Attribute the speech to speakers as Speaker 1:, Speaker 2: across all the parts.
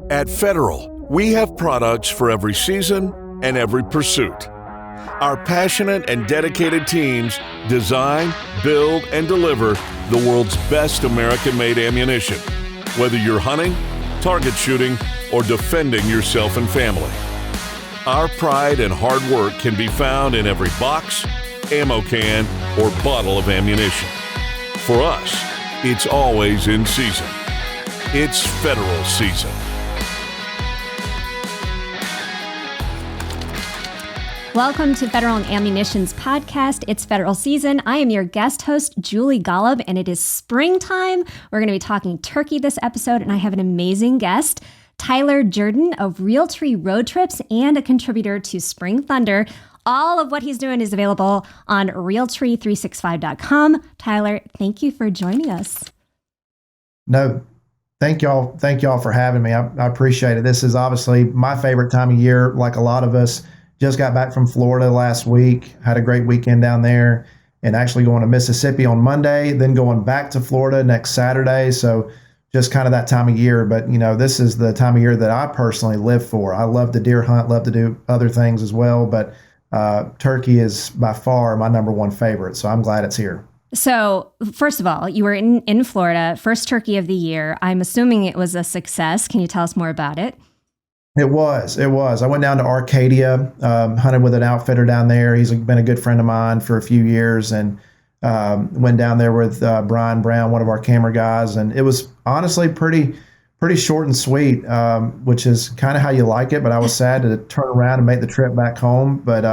Speaker 1: At Federal, we have products for every season and every pursuit. Our passionate and dedicated teams design, build, and deliver the world's best American-made ammunition, whether you're hunting, target shooting, or defending yourself and family. Our pride and hard work can be found in every box, ammo can, or bottle of ammunition. For us, it's always in season. It's Federal season.
Speaker 2: Welcome to Federal Ammunition's podcast. It's Federal season. I am your guest host, Julie Golob, and it is springtime. We're going to be talking turkey this episode, and I have an amazing guest, Tyler Jordan of Realtree Road Trips and a contributor to Spring Thunder. All of what he's doing is available on Realtree365.com. Tyler, thank you for joining us.
Speaker 3: No, thank y'all for having me. I appreciate it. This is obviously my favorite time of year, like a lot of us. Just got back from Florida last week, had a great weekend down there, and actually going to Mississippi on Monday, then going back to Florida next Saturday. So just kind of that time of year. But, you know, this is the time of year that I personally live for. I love to deer hunt, love to do other things as well. But turkey is by far my number one favorite. So I'm glad it's here.
Speaker 2: So first of all, you were in Florida, first turkey of the year. I'm assuming it was a success. Can you tell us more about it?
Speaker 3: It was. I went down to Arcadia, hunted with an outfitter down there. He's been a good friend of mine for a few years, and went down there with Brian Brown, one of our camera guys, and it was honestly pretty short and sweet, which is kind of how you like it. But I was sad to turn around and make the trip back home. But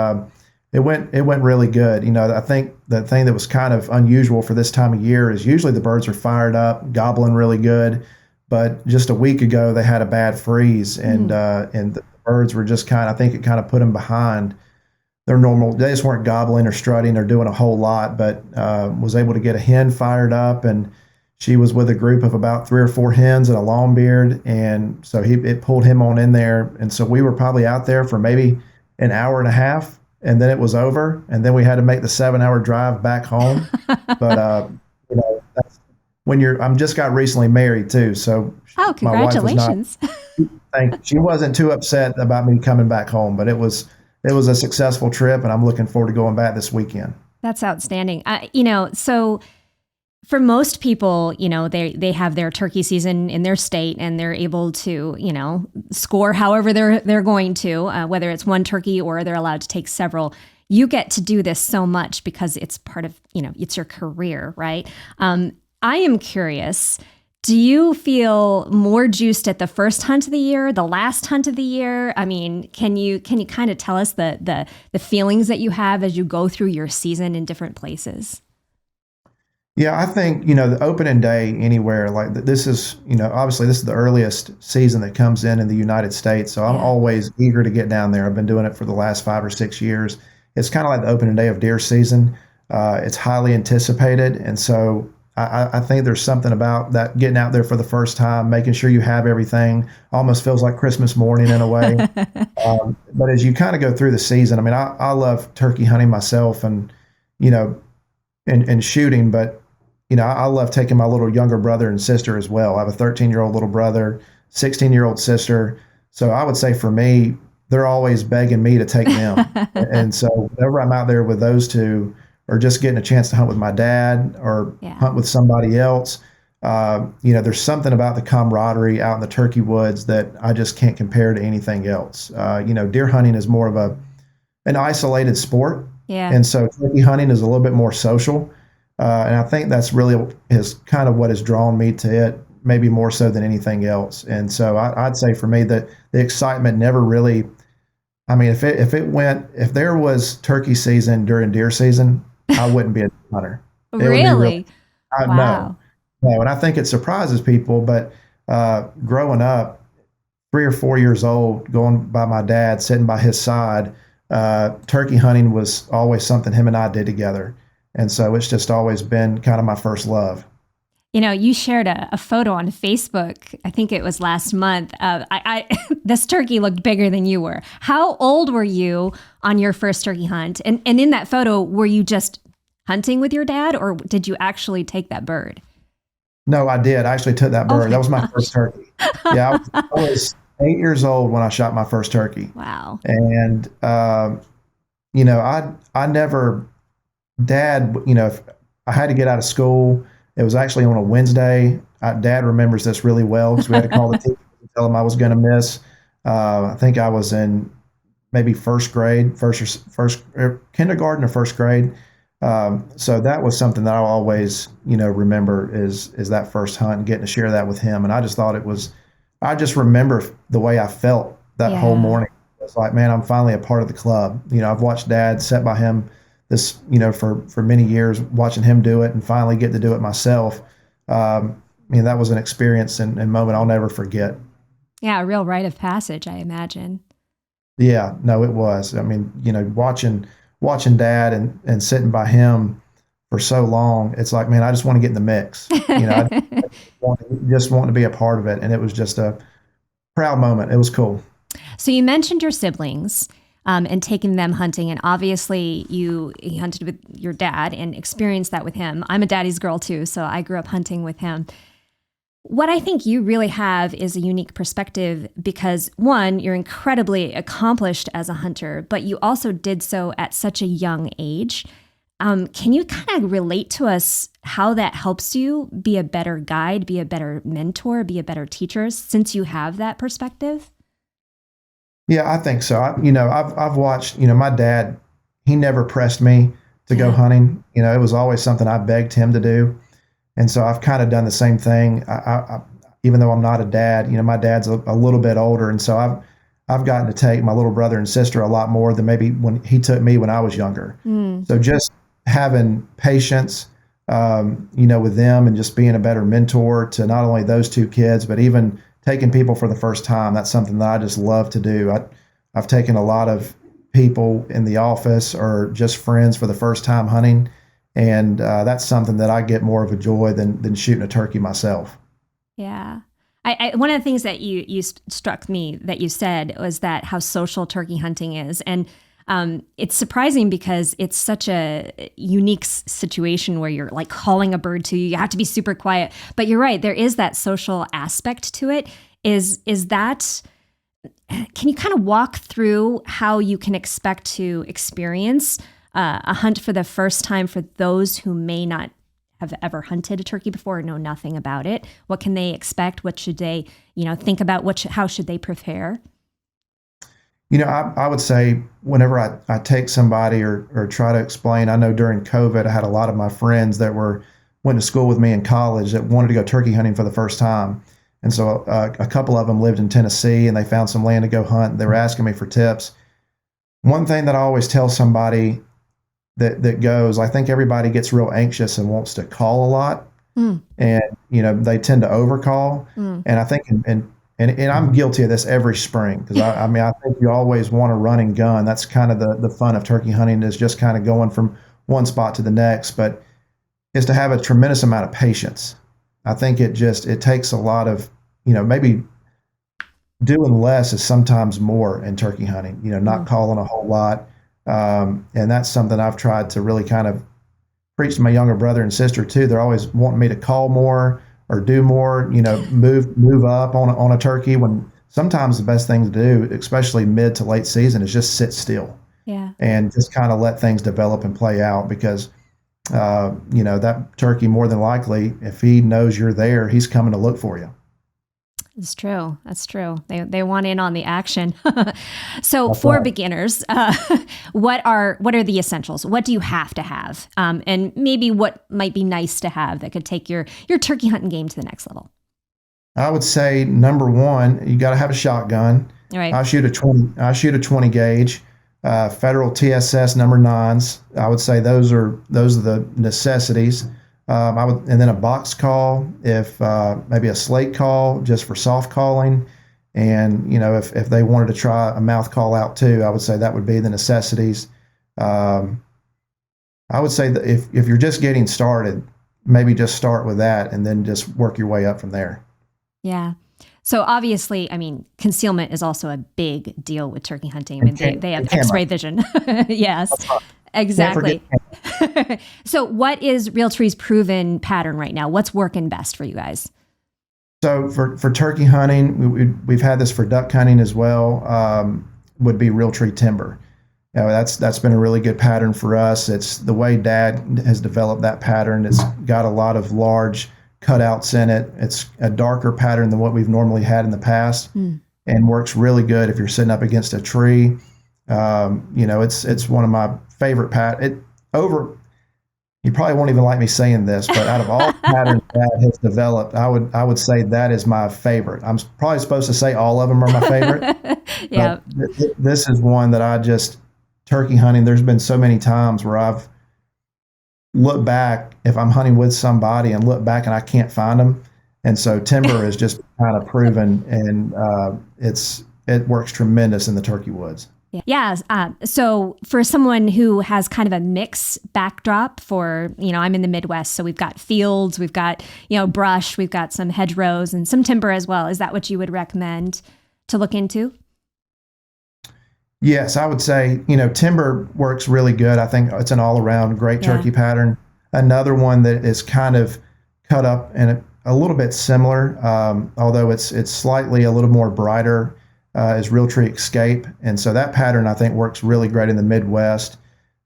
Speaker 3: it went really good. You know, I think the thing that was kind of unusual for this time of year is usually the birds are fired up, gobbling really good. But just a week ago, they had a bad freeze, and the birds were just I think it kind of put them behind their normal. They just weren't gobbling or strutting or doing a whole lot, but was able to get a hen fired up, and she was with a group of about 3 or 4 hens and a longbeard, and so it pulled him on in there, and so we were probably out there for maybe an hour and a half, and then it was over, and then we had to make the 7-hour drive back home. But you know, that's I'm just got recently married too, so
Speaker 2: congratulations!
Speaker 3: She wasn't too upset about me coming back home, but it was a successful trip, and I'm looking forward to going back this weekend.
Speaker 2: That's outstanding. So for most people, they have their turkey season in their state, and they're able to, score however they're going to, whether it's one turkey or they're allowed to take several. You get to do this so much because it's part of, it's your career, right? I am curious, do you feel more juiced at the first hunt of the year, the last hunt of the year? I mean, can you kind of tell us the feelings that you have as you go through your season in different places?
Speaker 3: Yeah, I think, the opening day anywhere, like this is, obviously this is the earliest season that comes in the United States. So I'm always eager to get down there. I've been doing it for the last 5 or 6 years. It's kind of like the opening day of deer season. It's highly anticipated. And so I think there's something about that, getting out there for the first time, making sure you have everything. Almost feels like Christmas morning in a way. But as you kind of go through the season, I mean, I love turkey hunting myself and shooting, but I love taking my little younger brother and sister as well. I have a 13-year-old little brother, 16-year-old sister. So I would say for me, they're always begging me to take them. And so whenever I'm out there with those two, or just getting a chance to hunt with my dad or hunt with somebody else, there's something about the camaraderie out in the turkey woods that I just can't compare to anything else. Deer hunting is more of an isolated sport.
Speaker 2: Yeah.
Speaker 3: And so turkey hunting is a little bit more social. And I think that's really is kind of what has drawn me to it, maybe more so than anything else. And so I'd say for me that the excitement never really, I mean, if there was turkey season during deer season, I wouldn't be a hunter.
Speaker 2: Really? Wow.
Speaker 3: No, and I think it surprises people, but growing up, 3 or 4 years old, going by my dad, sitting by his side, turkey hunting was always something him and I did together. And so it's just always been kind of my first love.
Speaker 2: You shared a photo on Facebook, I think it was last month. This turkey looked bigger than you were. How old were you on your first turkey hunt? And in that photo, were you just hunting with your dad, or did you actually take that bird?
Speaker 3: No, I did. I actually took that bird. That was my first turkey. Yeah, 8 years old when I shot my first turkey.
Speaker 2: Wow.
Speaker 3: And, I never, Dad, if I had to get out of school, it was actually on a Wednesday. Dad remembers this really well because we had to call the teacher and tell him I was going to miss. I think I was in maybe first kindergarten or first grade. So that was something that I always, remember is that first hunt and getting to share that with him. And I just thought I just remember the way I felt that whole morning. It's like, man, I'm finally a part of the club. I've watched Dad, sat by him this, for many years, watching him do it and finally get to do it myself. That was an experience and moment I'll never forget.
Speaker 2: Yeah, a real rite of passage, I imagine.
Speaker 3: Yeah, no, it was. Watching Dad and sitting by him for so long, it's like, man, I just want to get in the mix. I just want to be a part of it. And it was just a proud moment. It was cool.
Speaker 2: So you mentioned your siblings and taking them hunting. And obviously you hunted with your dad and experienced that with him. I'm a daddy's girl too, so I grew up hunting with him. What I think you really have is a unique perspective because, one, you're incredibly accomplished as a hunter, but you also did so at such a young age. Can you kind of relate to us how that helps you be a better guide, be a better mentor, be a better teacher since you have that perspective?
Speaker 3: Yeah, I think so. I've watched, my dad, he never pressed me to go hunting. It was always something I begged him to do. And so I've kind of done the same thing. I even though I'm not a dad, my dad's a little bit older. And so I've gotten to take my little brother and sister a lot more than maybe when he took me when I was younger. So just having patience, with them and just being a better mentor to not only those two kids, but even taking people for the first time. That's something that I just love to do. I've taken a lot of people in the office or just friends for the first time hunting. And that's something that I get more of a joy than shooting a turkey myself.
Speaker 2: Yeah. One of the things that you struck me that you said was that how social turkey hunting is. And it's surprising because it's such a unique situation where you're like calling a bird to you. You have to be super quiet. But you're right. There is that social aspect to it. Is that, can you kind of walk through how you can expect to experience a hunt for the first time for those who may not have ever hunted a turkey before or know nothing about it? What can they expect? What should they, think about? How should they prepare?
Speaker 3: I would say whenever I take somebody or try to explain, I know during COVID, I had a lot of my friends that went to school with me in college that wanted to go turkey hunting for the first time. And so a couple of them lived in Tennessee and they found some land to go hunt. They were asking me for tips. One thing that I always tell somebody that goes, I think everybody gets real anxious and wants to call a lot. And, they tend to overcall. And I think, and I'm guilty of this every spring because I think you always want to run and gun. That's kind of the fun of turkey hunting is just kind of going from one spot to the next, but is to have a tremendous amount of patience. I think it takes a lot of, maybe doing less is sometimes more in turkey hunting, not calling a whole lot. And that's something I've tried to really kind of preach to my younger brother and sister too. They're always wanting me to call more or do more, move up on a turkey when sometimes the best thing to do, especially mid to late season, is just sit still.
Speaker 2: Yeah.
Speaker 3: And just kind of let things develop and play out because, that turkey more than likely, if he knows you're there, he's coming to look for you.
Speaker 2: It's true. That's true. They want in on the action. So that's for beginners, what are the essentials? What do you have to have? And maybe what might be nice to have that could take your turkey hunting game to the next level?
Speaker 3: I would say number one, you got to have a shotgun.
Speaker 2: All right.
Speaker 3: I shoot a 20 gauge, Federal TSS number 9s. I would say those are the necessities. And then a box call, if maybe a slate call just for soft calling. And, if they wanted to try a mouth call out too, I would say that would be the necessities. I would say that if you're just getting started, maybe just start with that and then just work your way up from there.
Speaker 2: Yeah. So obviously, concealment is also a big deal with turkey hunting. They have X-ray vision. Yes. Exactly. So what is Realtree's proven pattern right now? What's working best for you guys?
Speaker 3: So for turkey hunting, we've had this for duck hunting as well. Would be Realtree timber. That's been a really good pattern for us. It's the way Dad has developed that pattern. It's got a lot of large cutouts in it. It's a darker pattern than what we've normally had in the past, and works really good if you're sitting up against a tree. It's one of my favorite You probably won't even like me saying this, but out of all the patterns Dad has developed, I would say that is my favorite. I'm probably supposed to say all of them are my favorite.
Speaker 2: Yeah.
Speaker 3: This is one that turkey hunting, there's been so many times where I've looked back, if I'm hunting with somebody and look back and I can't find them. And so timber is just kind of proven, and it works tremendous in the turkey woods.
Speaker 2: Yeah. So for someone who has kind of a mixed backdrop I'm in the Midwest, so we've got fields, we've got, brush, we've got some hedgerows and some timber as well. Is that what you would recommend to look into?
Speaker 3: Yes, I would say, timber works really good. I think it's an all around great turkey pattern. Another one that is kind of cut up and a little bit similar, although it's slightly a little more brighter, is Realtree Escape. And so that pattern, I think, works really great in the Midwest.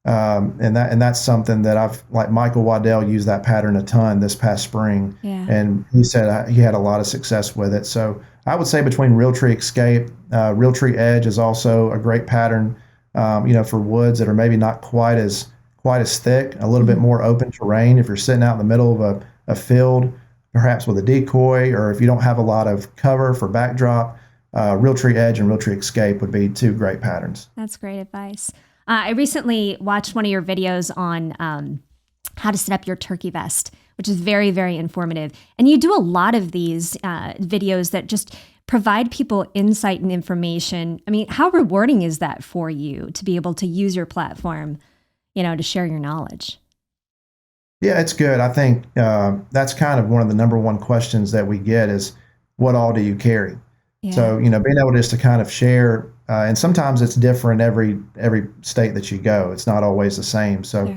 Speaker 3: And that's something that like Michael Waddell used that pattern a ton this past spring. Yeah. And he said he had a lot of success with it. So I would say between Realtree Escape, Realtree Edge is also a great pattern, for woods that are maybe not quite as thick, a little bit more open terrain. If you're sitting out in the middle of a field, perhaps with a decoy, or if you don't have a lot of cover for backdrop, Realtree Edge and Realtree Escape would be two great patterns.
Speaker 2: That's great advice. I recently watched one of your videos on how to set up your turkey vest, which is very, very informative. And you do a lot of these videos that just provide people insight and information. I mean, how rewarding is that for you to be able to use your platform, to share your knowledge?
Speaker 3: Yeah, it's good. I think that's kind of one of the number one questions that we get is, what all do you carry? Yeah. So, being able just to kind of share, and sometimes it's different every state that you go. It's not always the same. So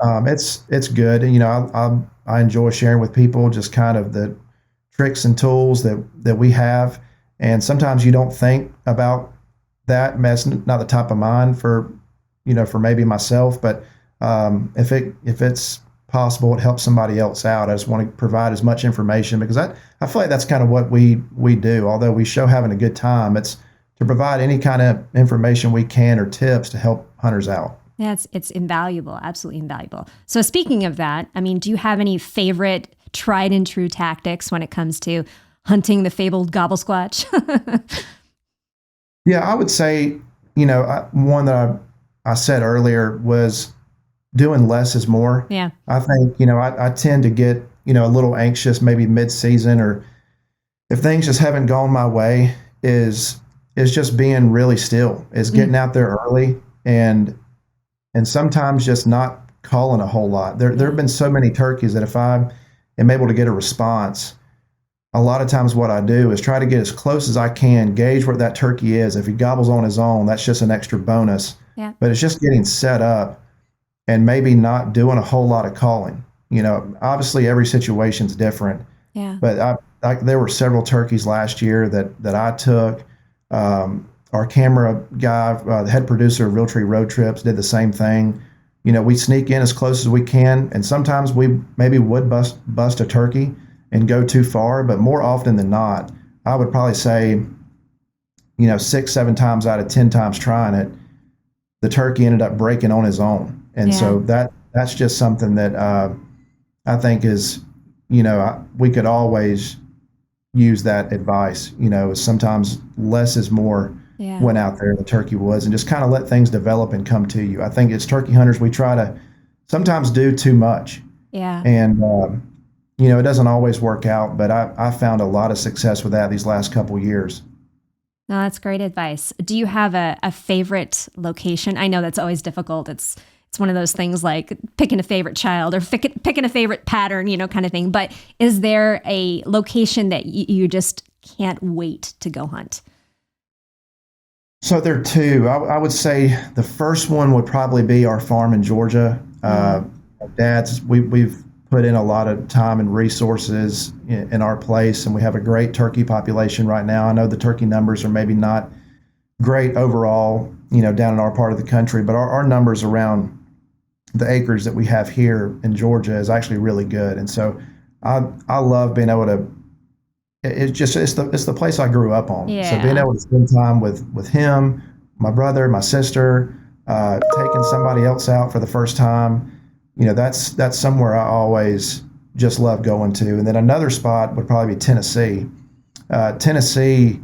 Speaker 3: it's good. And, I enjoy sharing with people just kind of the tricks and tools that we have. And sometimes you don't think about that. That's not the top of mind for maybe myself, but if it's possible, it helps somebody else out. I just want to provide as much information because I feel like that's kind of what we do. Although we show having a good time, it's to provide any kind of information we can or tips to help hunters out.
Speaker 2: Yeah, it's invaluable, absolutely invaluable. So speaking of that, I mean, do you have any favorite tried and true tactics when it comes to hunting the fabled gobble squatch?
Speaker 3: Yeah, I would say, one that I said earlier was doing less is more.
Speaker 2: Yeah.
Speaker 3: I think, I tend to get, a little anxious maybe mid-season, or if things just haven't gone my way, is just being really still, is getting out there early and sometimes just not calling a whole lot. There have been so many turkeys that if I am able to get a response, a lot of times what I do is try to get as close as I can, gauge where that turkey is. If he gobbles on his own, that's just an extra bonus.
Speaker 2: Yeah.
Speaker 3: But it's just getting set up and maybe not doing a whole lot of calling. Obviously every situation's different.
Speaker 2: Yeah.
Speaker 3: But there were several turkeys last year that I took. Our camera guy, the head producer of Realtree Road Trips, did the same thing. We sneak in as close as we can, and sometimes we maybe would bust a turkey and go too far, but more often than not, I would probably say, 6-7 times out of 10 times trying it, the turkey ended up breaking on his own. And so that's just something that I think is, we could always use that advice, sometimes less is more. Yeah. When out there in the turkey woods, and just kind of let things develop and come to you. I think as turkey hunters, we try to sometimes do too much.
Speaker 2: Yeah.
Speaker 3: And, it doesn't always work out, but I found a lot of success with that these last couple of years.
Speaker 2: No, that's great advice. Do you have a favorite location? I know that's always difficult. It's one of those things like picking a favorite child or picking a favorite pattern, kind of thing. But is there a location that you just can't wait to go hunt?
Speaker 3: So there are two. I would say the first one would probably be our farm in Georgia. Dad's we've put in a lot of time and resources in our place, and we have a great turkey population right now. I know the turkey numbers are maybe not great overall, down in our part of the country, but our numbers around the acres that we have here in Georgia is actually really good. And so I love being able to, it's the place I grew up on.
Speaker 2: Yeah.
Speaker 3: So being able to spend time with him, my brother, my sister, taking somebody else out for the first time, that's somewhere I always just love going to. And then another spot would probably be Tennessee. Tennessee,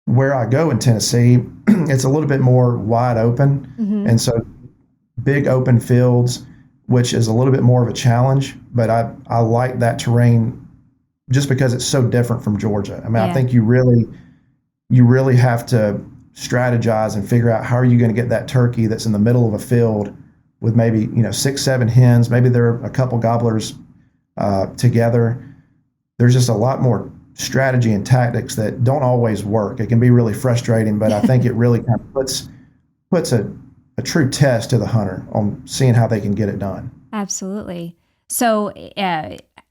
Speaker 3: where I go in Tennessee, it's a little bit more wide open.
Speaker 2: Mm-hmm.
Speaker 3: And so big open fields, which is a little bit more of a challenge, but I like that terrain just because it's so different from Georgia. I mean, I think you really have to strategize and figure out how are you going to get that turkey that's in the middle of a field with maybe 6, 7 hens, maybe there are a couple gobblers together. There's just a lot more strategy and tactics that don't always work. It can be really frustrating, but I think it really kind of puts a true test to the hunter on seeing how they can get it done.
Speaker 2: Absolutely. So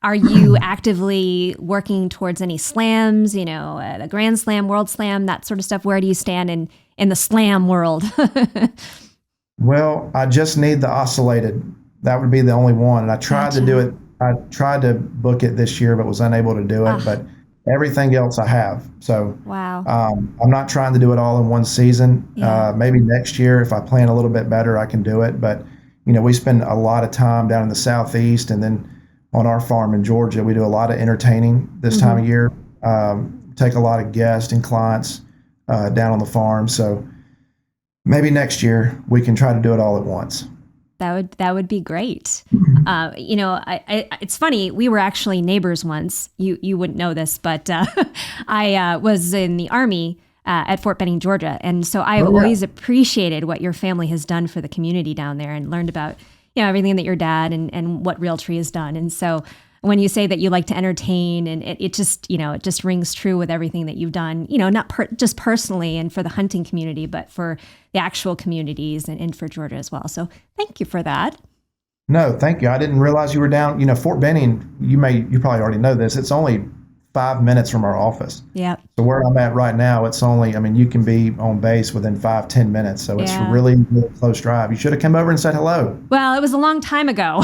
Speaker 2: are you actively working towards any slams, the Grand Slam, World Slam, that sort of stuff? Where do you stand in the slam world?
Speaker 3: Well, I just need the oscillated. That would be the only one. And I tried to do it. I tried to book it this year, but was unable to do it. But everything else I have. So
Speaker 2: wow.
Speaker 3: I'm not trying to do it all in one season.
Speaker 2: Yeah.
Speaker 3: Maybe next year, if I plan a little bit better, I can do it. But, we spend a lot of time down in the Southeast, and then on our farm in Georgia, we do a lot of entertaining this time of year. Take a lot of guests and clients down on the farm. So maybe next year we can try to do it all at once.
Speaker 2: That would be great. It's funny. We were actually neighbors once. You wouldn't know this, but I was in the Army at Fort Benning, Georgia, and so I've always appreciated what your family has done for the community down there, and learned about everything that your dad and what Realtree has done. And so when you say that you like to entertain, and it just rings true with everything that you've done, not just personally and for the hunting community, but for the actual communities and for Georgia as well. So thank you for that.
Speaker 3: No, thank you. I didn't realize you were down. Fort Benning, you probably already know this. It's only 5 minutes from our office.
Speaker 2: Yeah.
Speaker 3: So where I'm at right now, it's only, you can be on base within 5-10 minutes. So it's really, really close drive. You should have come over and said hello.
Speaker 2: Well, it was a long time ago,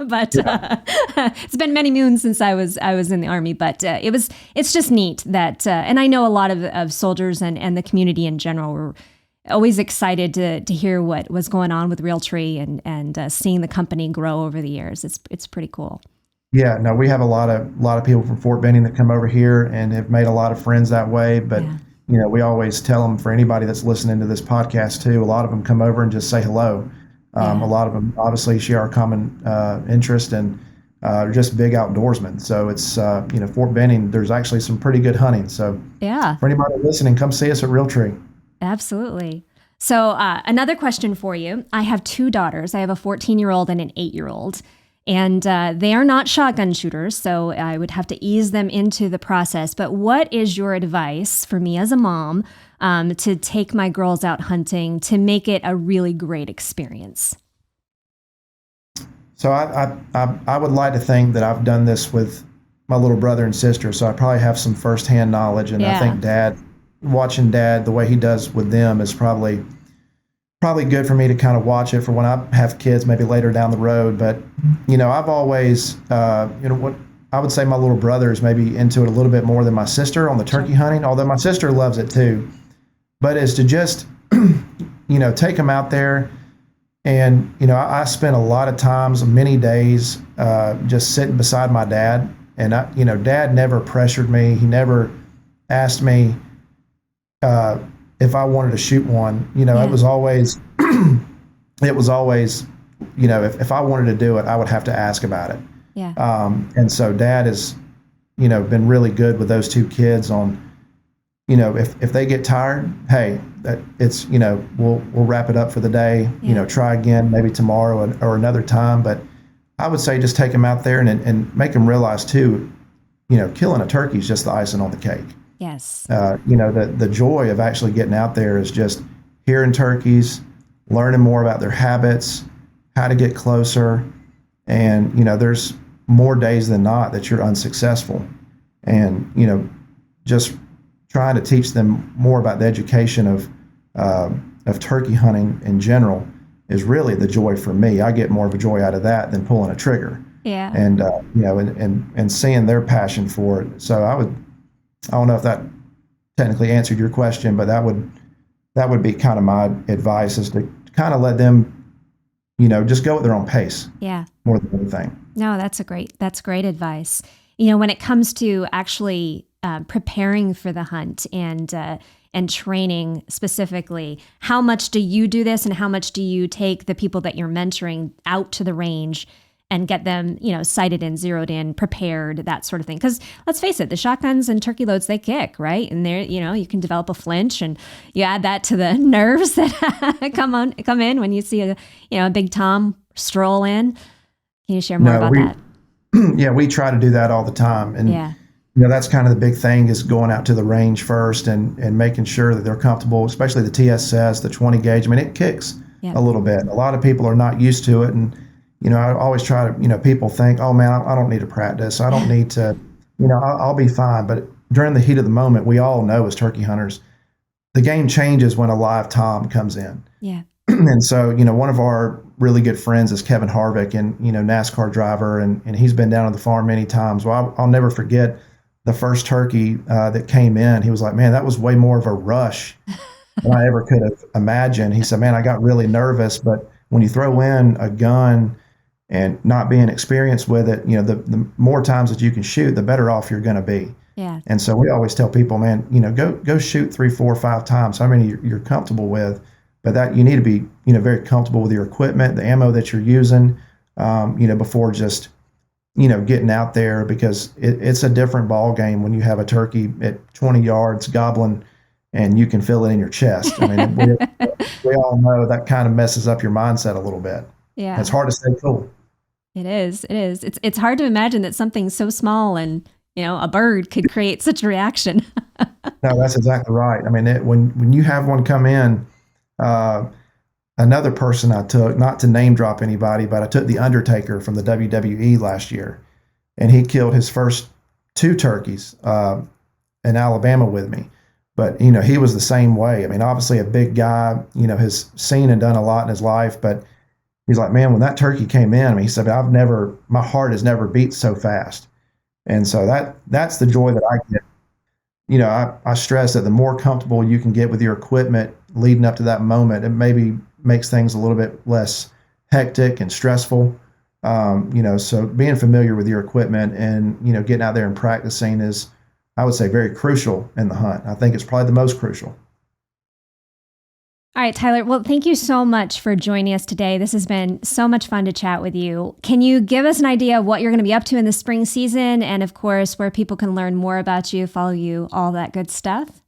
Speaker 2: but it's been many moons since I was in the Army. But it's just neat that, and I know a lot of soldiers and the community in general were always excited to hear what was going on with Realtree and seeing the company grow over the years. It's pretty cool.
Speaker 3: Yeah, no, we have a lot of people from Fort Benning that come over here and have made a lot of friends that way. But we always tell them, for anybody that's listening to this podcast too, a lot of them come over and just say hello. A lot of them obviously share our common interest and are just big outdoorsmen. So it's Fort Benning. There's actually some pretty good hunting. So for anybody listening, come see us at Realtree.
Speaker 2: Absolutely. So another question for you. I have 2 daughters. I have a 14-year-old and an 8-year-old. And they are not shotgun shooters, so I would have to ease them into the process. But what is your advice for me as a mom to take my girls out hunting to make it a really great experience?
Speaker 3: So I would like to think that I've done this with my little brother and sister, so I probably have some firsthand knowledge. And I think watching Dad, the way he does with them is probably good for me to kind of watch it for when I have kids, maybe later down the road. But, I've always, what I would say my little brother is maybe into it a little bit more than my sister on the turkey hunting, although my sister loves it too. But is to just, take them out there. And, I spent a lot of times, many days, just sitting beside my dad. And, Dad never pressured me. He never asked me, if I wanted to shoot one. It was always, if I wanted to do it, I would have to ask about it.
Speaker 2: Yeah.
Speaker 3: And so Dad has, been really good with those 2 kids on, if they get tired, hey, we'll wrap it up for the day, try again, maybe tomorrow or another time. But I would say just take them out there and make them realize too, killing a turkey is just the icing on the cake.
Speaker 2: Yes.
Speaker 3: The joy of actually getting out there is just hearing turkeys, learning more about their habits, how to get closer, And, there's more days than not that you're unsuccessful. And, just trying to teach them more about the education of turkey hunting in general is really the joy for me. I get more of a joy out of that than pulling a trigger.
Speaker 2: Yeah.
Speaker 3: And, and seeing their passion for it. So I don't know if that technically answered your question, but that would be kind of my advice, is to kind of let them, just go at their own pace.
Speaker 2: Yeah.
Speaker 3: More than anything.
Speaker 2: No, that's great advice. When it comes to actually preparing for the hunt and training specifically, how much do you do this, and how much do you take the people that you're mentoring out to the range and get them, sighted in, zeroed in, prepared, that sort of thing? Because let's face it, the shotguns and turkey loads, they kick, right? And there, you can develop a flinch, and you add that to the nerves that come in when you see a big Tom stroll in. Can you share more about that?
Speaker 3: Yeah, we try to do that all the time. And,
Speaker 2: yeah.
Speaker 3: That's kind of the big thing, is going out to the range first and making sure that they're comfortable, especially the TSS, the 20 gauge. I mean, it kicks a little bit. A lot of people are not used to it. And, I always try to, people think, oh man, I don't need to practice. I don't need to, I'll be fine. But during the heat of the moment, we all know as turkey hunters, the game changes when a live Tom comes in.
Speaker 2: Yeah.
Speaker 3: And so, one of our really good friends is Kevin Harvick, and, NASCAR driver, and he's been down at the farm many times. Well, I'll never forget the first turkey that came in. He was like, man, that was way more of a rush than I ever could have imagined. He said, man, I got really nervous, but when you throw in a gun and not being experienced with it, the more times that you can shoot, the better off you're going to be.
Speaker 2: Yeah. And
Speaker 3: so we always tell people, man, go shoot 3, 4, 5 times, how many you're comfortable with. But that you need to be, very comfortable with your equipment, the ammo that you're using, before just, getting out there, because it's a different ball game when you have a turkey at 20 yards gobbling and you can feel it in your chest. I mean, we all know that kind of messes up your mindset a little bit.
Speaker 2: Yeah.
Speaker 3: It's hard to stay cool.
Speaker 2: It is. It's hard to imagine that something so small and, a bird could create such a reaction.
Speaker 3: No, that's exactly right. I mean, when you have one come in, another person I took, not to name drop anybody, but I took The Undertaker from the WWE last year, and he killed his first 2 turkeys in Alabama with me. But, he was the same way. I mean, obviously a big guy, has seen and done a lot in his life, but he's like, man, when that turkey came in, I mean, he said, my heart has never beat so fast. And so that's the joy that I get. I stress that the more comfortable you can get with your equipment leading up to that moment, it maybe makes things a little bit less hectic and stressful. So being familiar with your equipment and, getting out there and practicing is, I would say, very crucial in the hunt. I think it's probably the most crucial.
Speaker 2: All right, Tyler. Well, thank you so much for joining us today. This has been so much fun to chat with you. Can you give us an idea of what you're going to be up to in the spring season, and of course, where people can learn more about you, follow you, all that good stuff?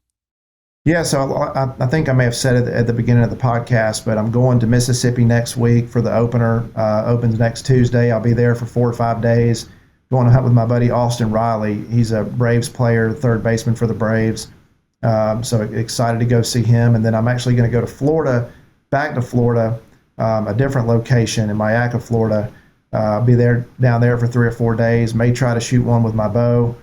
Speaker 3: Yeah, so I think I may have said it at the beginning of the podcast, but I'm going to Mississippi next week for the opener. Opens next Tuesday. I'll be there for 4 or 5 days. Going to hunt with my buddy Austin Riley. He's a Braves player, third baseman for the Braves. So excited to go see him. And then I'm actually going to go to Florida, back to Florida, a different location in Mayaca, Florida. Be down there for 3 or 4 days. May try to shoot one with my bow.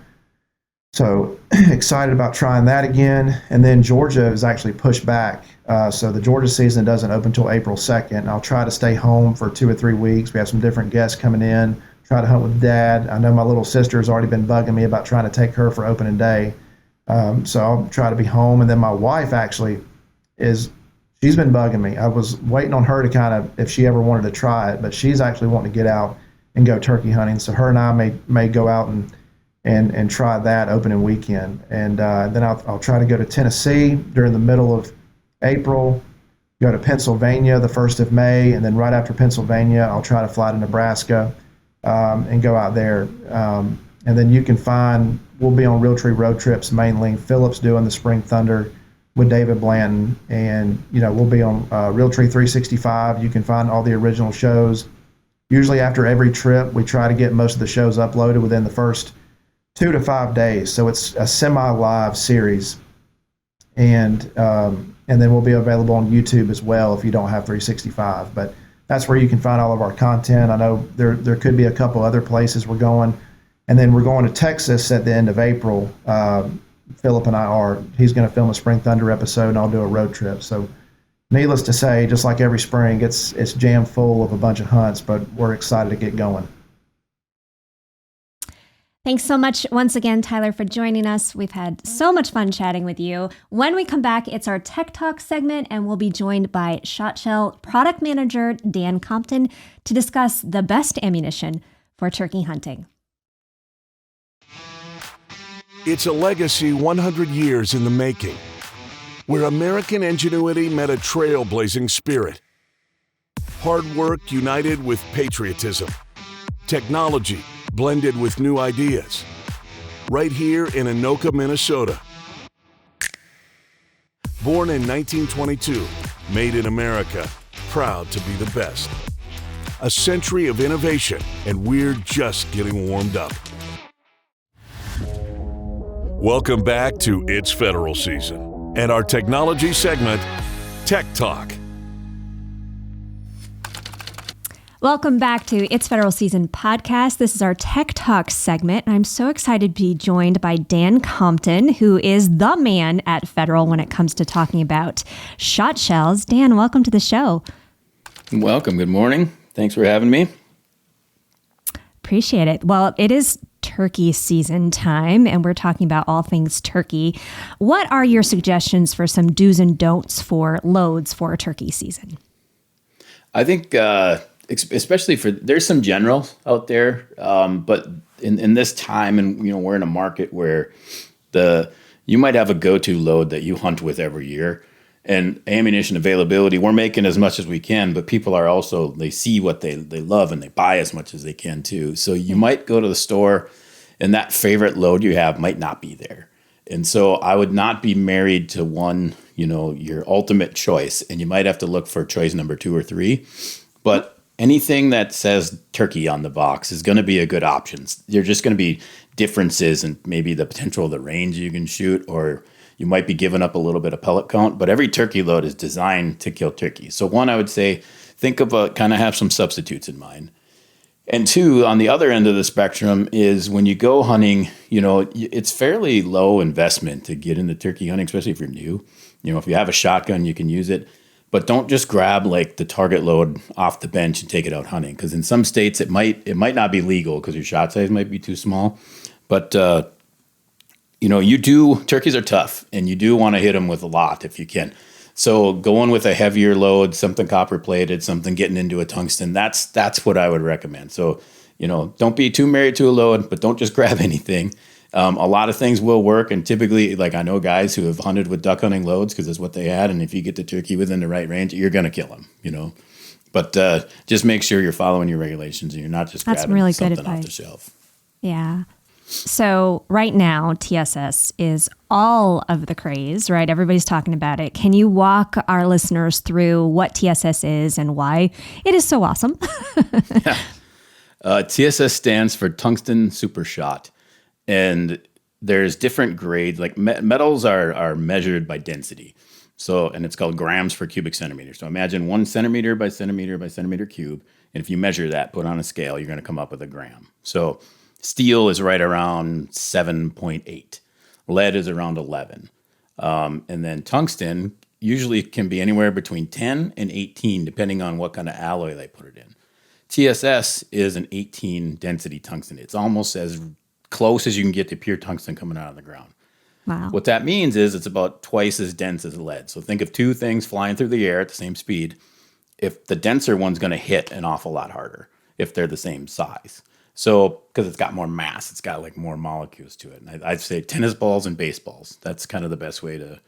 Speaker 3: So excited about trying that again. And then Georgia is actually pushed back. So the Georgia season doesn't open until April 2nd. I'll try to stay home for 2 or 3 weeks. We have some different guests coming in. Try to hunt with Dad. I know my little sister has already been bugging me about trying to take her for opening day. So I'll try to be home. And then my wife actually she's been bugging me. I was waiting on her to kind of, if she ever wanted to try it, but she's actually wanting to get out and go turkey hunting. So her and I may go out and try that opening weekend. And then I'll try to go to Tennessee during the middle of April, go to Pennsylvania the 1st of May, and then right after Pennsylvania, I'll try to fly to Nebraska and go out there. And then we'll be on Realtree road trips mainly. Philip's doing the Spring Thunder with David Blanton, and we'll be on Realtree 365. You can find all the original shows. Usually after every trip, we try to get most of the shows uploaded within the first 2 to 5 days. So it's a semi-live series, and then we'll be available on YouTube as well if you don't have 365. But that's where you can find all of our content. I know there could be a couple other places we're going. And then we're going to Texas at the end of April. Philip and I are. He's going to film a Spring Thunder episode, and I'll do a road trip. So needless to say, just like every spring, it's jam full of a bunch of hunts, but we're excited to get going.
Speaker 2: Thanks so much once again, Tyler, for joining us. We've had so much fun chatting with you. When we come back, it's our Tech Talk segment, and we'll be joined by Shotshell Product Manager Dan Compton to discuss the best ammunition for turkey hunting.
Speaker 1: It's a legacy 100 years in the making, where American ingenuity met a trailblazing spirit. Hard work united with patriotism. Technology blended with new ideas. Right here in Anoka, Minnesota. Born in 1922, made in America, proud to be the best. A century of innovation, and we're just getting warmed up. Welcome back to It's Federal Season and our technology segment, Tech Talk.
Speaker 2: Welcome back to It's Federal Season podcast. This is our Tech Talk segment. I'm so excited to be joined by Dan Compton, who is the man at Federal when it comes to talking about shot shells. Dan, welcome to the show.
Speaker 4: Welcome. Good morning. Thanks for having me.
Speaker 2: Appreciate it. Well, it is turkey season time, and we're talking about all things turkey. What are your suggestions for some do's and don'ts for loads for turkey season?
Speaker 4: I think, especially there's some generals out there, but in this time, and we're in a market where you might have a go-to load that you hunt with every year, and ammunition availability, we're making as much as we can, but people are also, they see what they love and they buy as much as they can too. So you might go to the store and that favorite load you have might not be there. And so I would not be married to one, your ultimate choice, and you might have to look for choice number 2 or 3. But anything that says turkey on the box is going to be a good option. There's just going to be differences in maybe the potential of the range you can shoot, or you might be giving up a little bit of pellet count, but every turkey load is designed to kill turkey. So one, I would say, think about kind of have some substitutes in mind. And 2, on the other end of the spectrum is when you go hunting, it's fairly low investment to get into turkey hunting, especially if you're new. If you have a shotgun, you can use it, but don't just grab like the target load off the bench and take it out hunting. Because in some states it might not be legal because your shot size might be too small. But turkeys are tough, and you do want to hit them with a lot if you can. So going with a heavier load, something copper plated, something getting into a tungsten, that's what I would recommend. So, don't be too married to a load, but don't just grab anything. A lot of things will work, and typically, like I know guys who have hunted with duck hunting loads because that's what they had, and if you get the turkey within the right range, you're going to kill them, But just make sure you're following your regulations and you're not just grabbing
Speaker 2: really
Speaker 4: something off the shelf.
Speaker 2: Yeah. So right now, TSS is all of the craze, right? Everybody's talking about it. Can you walk our listeners through what TSS is and why it is so awesome?
Speaker 4: TSS stands for Tungsten Super Shot. And there's different grades. Like metals are measured by density. So, and it's called grams per cubic centimeter. So imagine 1 centimeter by centimeter by centimeter cube. And if you measure that, put on a scale, you're going to come up with a gram. So steel is right around 7.8. Lead is around 11. And then tungsten usually can be anywhere between 10 and 18, depending on what kind of alloy they put it in. TSS is an 18 density tungsten. It's almost as close as you can get to pure tungsten coming out of the ground.
Speaker 2: Wow.
Speaker 4: What that means is it's about twice as dense as lead. So think of 2 things flying through the air at the same speed. If the denser one's going to hit an awful lot harder if they're the same size. So, because it's got more mass, it's got like more molecules to it. And I'd say tennis balls and baseballs. That's kind of the best way to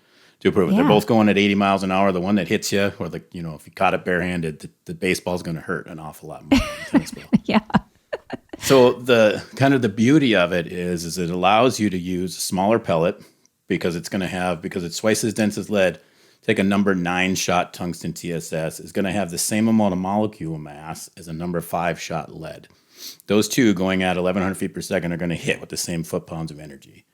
Speaker 4: prove it.
Speaker 2: Yeah.
Speaker 4: They're both going at 80 miles an hour. The one that hits you, or if you caught it barehanded, the baseball's going to hurt an awful lot more than the tennis ball.
Speaker 2: Yeah.
Speaker 4: So the kind of the beauty of it is it allows you to use a smaller pellet because it's twice as dense as lead. Take a number 9 shot tungsten TSS is going to have the same amount of molecule mass as a number 5 shot lead. Those two going at 1,100 feet per second are going to hit with the same foot-pounds of energy.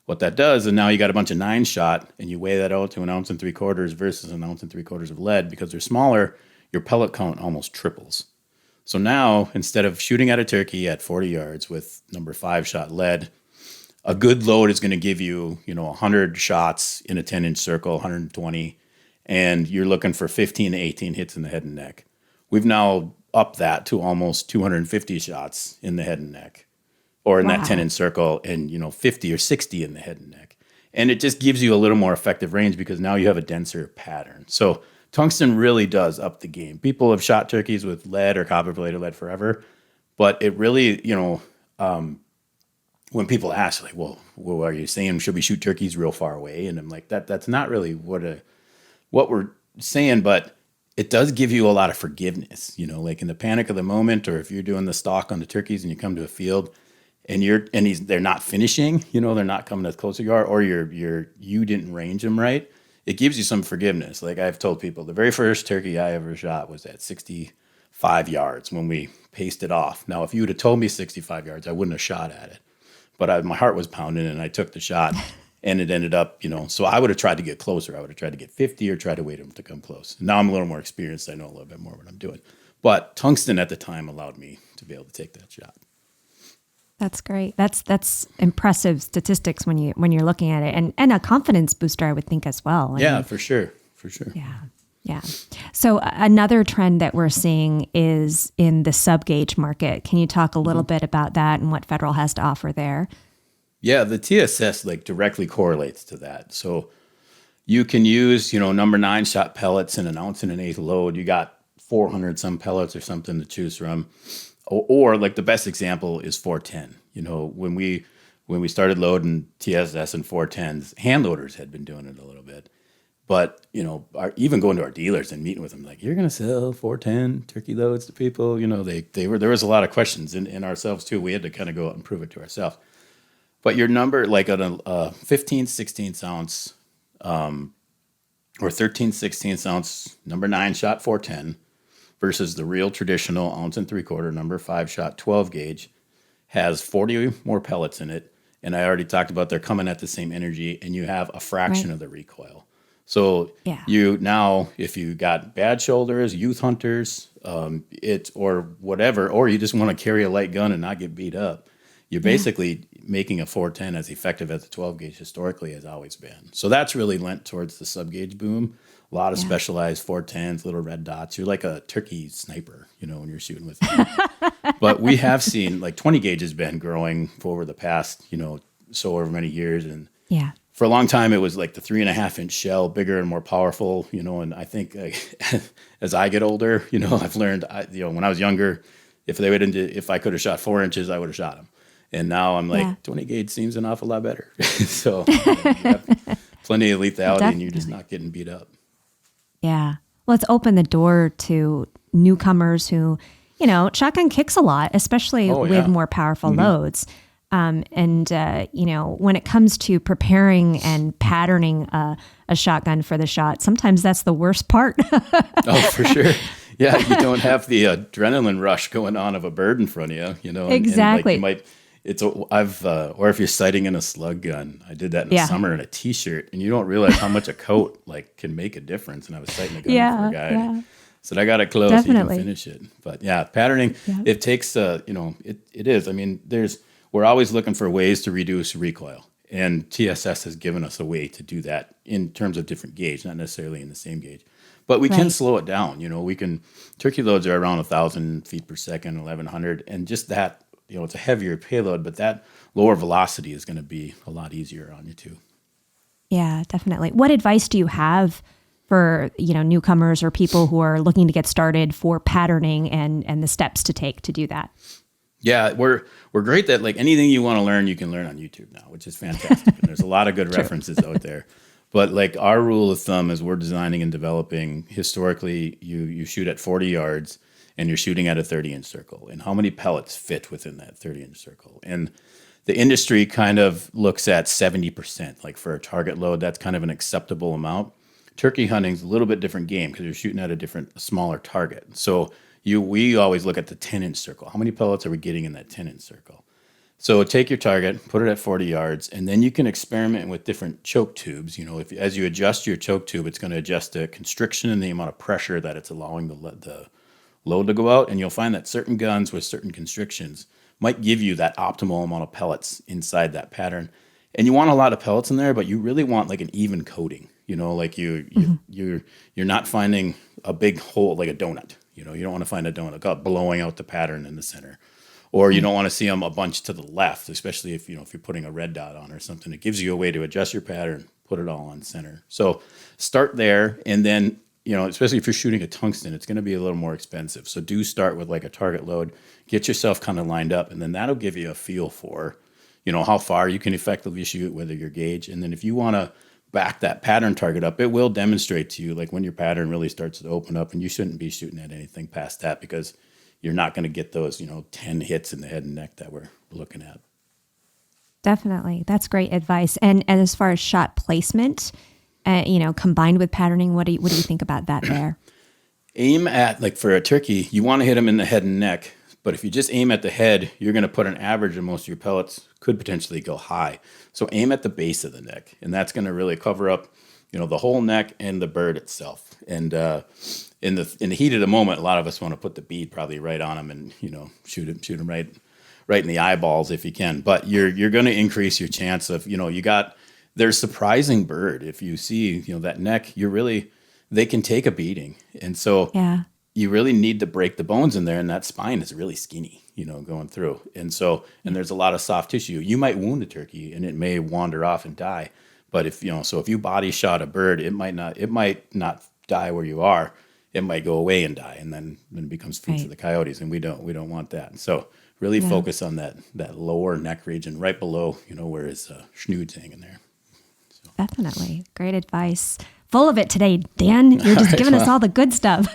Speaker 4: What that does is now you got a bunch of 9 shot, and you weigh that out to 1 3/4 ounces versus 1 3/4 ounces of lead. Because they're smaller, your pellet count almost triples. So now, instead of shooting at a turkey at 40 yards with number 5 shot lead, a good load is going to give you, 100 shots in a 10-inch circle, 120, and you're looking for 15 to 18 hits in the head and neck. We've now upped that to almost 250 shots in the head and neck, or in that 10-inch circle, and 50 or 60 in the head and neck. And it just gives you a little more effective range because now you have a denser pattern. So tungsten really does up the game. People have shot turkeys with lead or copper-plated lead forever, but it really, when people ask, like, well, are you saying should we shoot turkeys real far away? And I'm like, that's not really what we're saying, but it does give you a lot of forgiveness, like in the panic of the moment, or if you're doing the stalk on the turkeys and you come to a field and they're not finishing, they're not coming as close as you are, or you didn't range them right. It gives you some forgiveness. Like I've told people, the very first turkey I ever shot was at 65 yards when we paced it off. Now, if you would have told me 65 yards, I wouldn't have shot at it. But my heart was pounding and I took the shot and it ended up, so I would have tried to get closer. I would have tried to get 50 or try to wait them to come close. Now I'm a little more experienced. I know a little bit more what I'm doing. But tungsten at the time allowed me to be able to take that shot.
Speaker 2: That's great. That's impressive statistics when you're looking at it, and a confidence booster, I would think, as well.
Speaker 4: I mean, for sure.
Speaker 2: Yeah. So another trend that we're seeing is in the sub-gauge market. Can you talk a little bit about that and what Federal has to offer there?
Speaker 4: Yeah, the TSS directly correlates to that. So you can use number 9 shot pellets in an ounce and an eighth load. You got 400 some pellets or something to choose from. Or like the best example is 410. When we started loading TSS and 410s, hand loaders had been doing it a little bit. But, even going to our dealers and meeting with them, like, you're going to sell 410 turkey loads to people, there was a lot of questions in ourselves too. We had to kind of go out and prove it to ourselves. But your number, like on a 15, 16 ounce, or 13, 16 ounce number 9 shot 410, versus the real traditional ounce and 3/4 number 5 shot 12 gauge has 40 more pellets in it. And I already talked about they're coming at the same energy and you have a fraction of the recoil. So you now, if you got bad shoulders, youth hunters, or whatever, or you just want to carry a light gun and not get beat up, you're basically making a 410 as effective as the 12 gauge historically has always been. So that's really lent towards the sub gauge boom. A lot of specialized 410s, little red dots. You're like a turkey sniper, when you're shooting with them. But we have seen 20 gauge has been growing for over the past, so over many years. And for a long time, it was like the 3.5-inch shell, bigger and more powerful, and I think as I get older, I've learned, when I was younger, if I could have shot 4 inches, I would have shot them. And now I'm like, 20 gauge seems an awful lot better. So you have plenty of lethality and you're just not getting beat up.
Speaker 2: Yeah. Well, it's opened the door to newcomers who, shotgun kicks a lot, especially with more powerful loads. When it comes to preparing and patterning a shotgun for the shot, sometimes that's the worst part.
Speaker 4: Oh, for sure. Yeah, you don't have the adrenaline rush going on of a bird in front of you,
Speaker 2: Exactly.
Speaker 4: And or if you're sighting in a slug gun, I did that in the summer in a t-shirt, and you don't realize how much a coat can make a difference. And I was sighting a gun for a guy. Yeah. So I got it close, so you can finish it. But patterning, it takes, it is. I mean, we're always looking for ways to reduce recoil. And TSS has given us a way to do that in terms of different gauge, not necessarily in the same gauge. But we can slow it down. Turkey loads are around 1,000 feet per second, 1,100. And just that, it's a heavier payload, but that lower velocity is going to be a lot easier on you too.
Speaker 2: Yeah, definitely. What advice do you have for, newcomers or people who are looking to get started for patterning and the steps to take to do that?
Speaker 4: Yeah, we're great that anything you want to learn, you can learn on YouTube now, which is fantastic. And there's a lot of good references out there. But our rule of thumb is we're designing and developing, historically, you shoot at 40 yards and you're shooting at a 30-inch circle. And how many pellets fit within that 30-inch circle? And the industry kind of looks at 70%. For a target load, that's kind of an acceptable amount. Turkey hunting's a little bit different game because you're shooting at a smaller target. So we always look at the 10-inch circle. How many pellets are we getting in that 10-inch circle? So take your target, put it at 40 yards, and then you can experiment with different choke tubes. If as you adjust your choke tube, it's going to adjust the constriction and the amount of pressure that it's allowing the load to go out. And you'll find that certain guns with certain constrictions might give you that optimal amount of pellets inside that pattern. And you want a lot of pellets in there, but you really want like an even coating. Like you're not finding a big hole like a donut. You don't want to find a donut blowing out the pattern in the center. Or you don't want to see them a bunch to the left, especially if you're putting a red dot on or something. It gives you a way to adjust your pattern, put it all on center. So start there, and then especially if you're shooting a tungsten, it's going to be a little more expensive. So do start with like a target load, get yourself kind of lined up, and then that'll give you a feel for how far you can effectively shoot, whether your gauge, and then if you want to back that pattern target up, it will demonstrate to you like when your pattern really starts to open up, and you shouldn't be shooting at anything past that because you're not going to get those, 10 hits in the head and neck that we're looking at.
Speaker 2: Definitely. That's great advice. And as far as shot placement, combined with patterning, what do you think about that there?
Speaker 4: Aim at, like for a turkey, you want to hit them in the head and neck. But if you just aim at the head, you're going to put an average, and most of your pellets could potentially go high. So aim at the base of the neck, and that's going to really cover up, the whole neck and the bird itself. And in the heat of the moment, a lot of us want to put the bead probably right on them and shoot them right in the eyeballs if you can. But you're going to increase your chance of there's surprising bird if you see that neck. They can take a beating, and so you really need to break the bones in there, and that spine is really skinny, going through. And there's a lot of soft tissue. You might wound a turkey, and it may wander off and die. But if you body shot a bird, it might not die where you are. It might go away and die, and then it becomes food for the coyotes, and we don't want that. So really focus on that lower neck region, right below where his schnood's hanging there. So.
Speaker 2: Definitely, great advice. Full of it today, Dan. You're just giving us all the good stuff.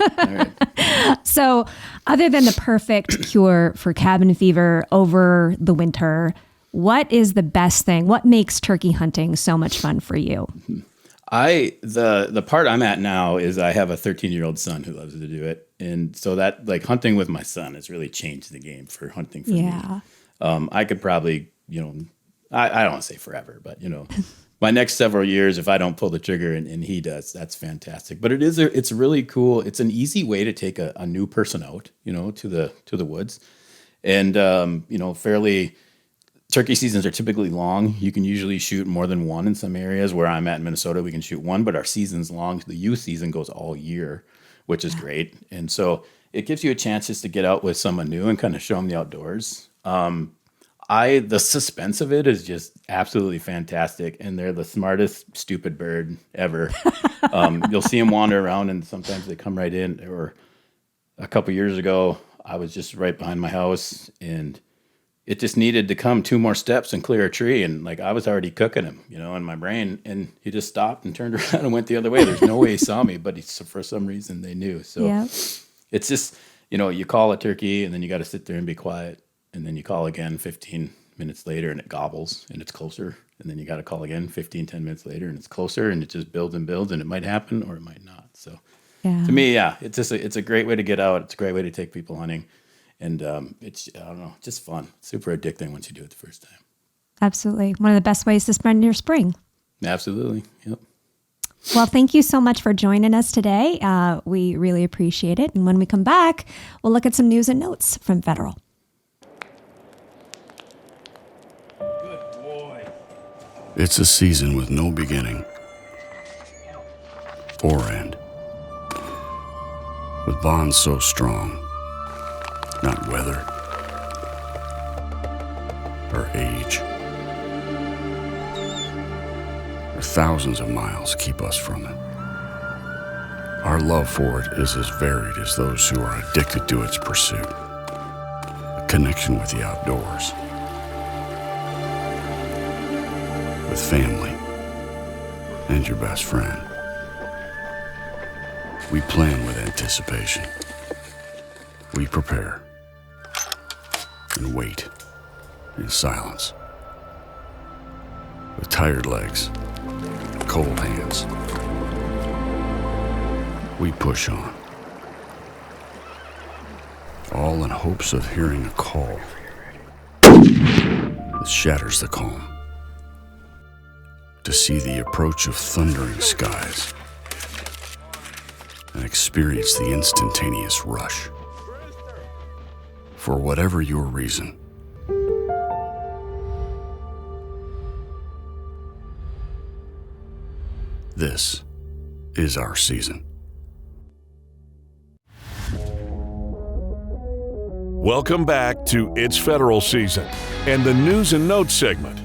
Speaker 2: So, other than the perfect cure for cabin fever over the winter, what is the best thing? What makes turkey hunting so much fun for you?
Speaker 4: The part I'm at now is I have a 13-year-old son who loves to do it. And so that like hunting with my son has really changed the game for hunting for me. I could probably, I don't want to say forever, but my next several years, if I don't pull the trigger and he does, that's fantastic. But it's really cool. It's an easy way to take a new person out, to the woods. And, turkey seasons are typically long. You can usually shoot more than one in some areas. Where I'm at in Minnesota, we can shoot one, but our season's long. The youth season goes all year, which is great. And so it gives you a chance just to get out with someone new and kind of show them the outdoors. The suspense of it is just absolutely fantastic. And they're the smartest, stupid bird ever. You'll see them wander around, and sometimes they come right in. Or a couple years ago, I was just right behind my house, and it just needed to come 2 more steps and clear a tree. And like, I was already cooking him, in my brain, and he just stopped and turned around and went the other way. There's no way he saw me, but for some reason they knew. So it's just, you call a turkey, and then you got to sit there and be quiet. And then you call again 15 minutes later, and it gobbles, and it's closer. And then you got to call again 10 minutes later, and it's closer, and it just builds and builds, and it might happen or it might not. So to me, it's a great way to get out. It's a great way to take people hunting. And it's, I don't know, just fun. Super addicting once you do it the first time.
Speaker 2: Absolutely. One of the best ways to spend your spring.
Speaker 4: Absolutely. Yep.
Speaker 2: Well, thank you so much for joining us today. We really appreciate it. And when we come back, we'll look at some news and notes from Federal.
Speaker 4: Good boy.
Speaker 5: It's a season with no beginning or end. With bonds so strong, not weather or age or thousands of miles keep us from it. Our love for it is as varied as those who are addicted to its pursuit. A connection with the outdoors, with family and your best friend. We plan with anticipation. We prepare and wait in silence. With tired legs, cold hands, we push on. All in hopes of hearing a call It shatters the calm. To see the approach of thundering skies and experience the instantaneous rush. For whatever your reason, this is our season.
Speaker 1: Welcome back to It's Federal Season and the News and Notes segment.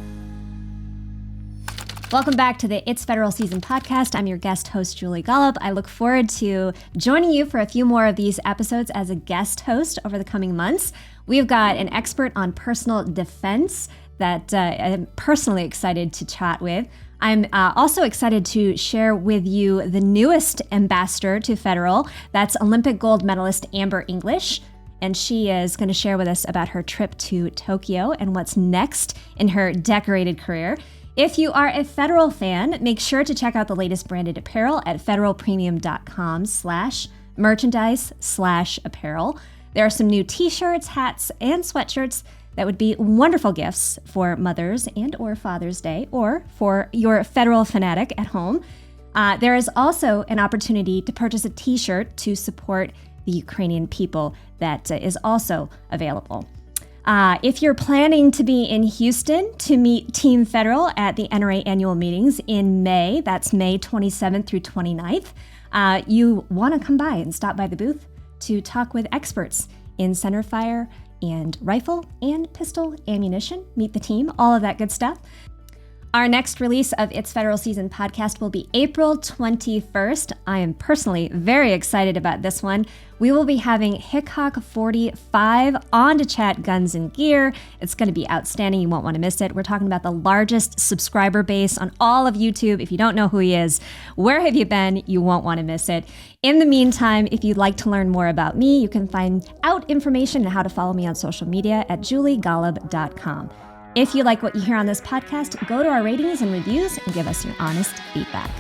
Speaker 2: Welcome back to the It's Federal Season podcast. I'm your guest host, Julie Golob. I look forward to joining you for a few more of these episodes as a guest host over the coming months. We've got an expert on personal defense that I'm personally excited to chat with. I'm also excited to share with you the newest ambassador to Federal. That's Olympic gold medalist Amber English. And she is going to share with us about her trip to Tokyo and what's next in her decorated career. If you are a Federal fan, make sure to check out the latest branded apparel at federalpremium.com/merchandise/apparel. There are some new t-shirts, hats, and sweatshirts that would be wonderful gifts for Mother's and or Father's Day or for your Federal fanatic at home. There is also an opportunity to purchase a t-shirt to support the Ukrainian people that is also available. If you're planning to be in Houston to meet Team Federal at the NRA annual meetings in May, that's May 27th through 29th, you want to come by and stop by the booth to talk with experts in centerfire and rifle and pistol ammunition, meet the team, all of that good stuff. Our next release of It's Federal Season podcast will be April 21st. I am personally very excited about this one. We will be having Hickok 45 on to chat guns and gear. It's going to be outstanding. You won't want to miss it. We're talking about the largest subscriber base on all of YouTube. If you don't know who he is, where have you been? You won't want to miss it. In the meantime, if you'd like to learn more about me, you can find out information on how to follow me on social media at juliegolob.com. If you like what you hear on this podcast, go to our ratings and reviews and give us your honest feedback.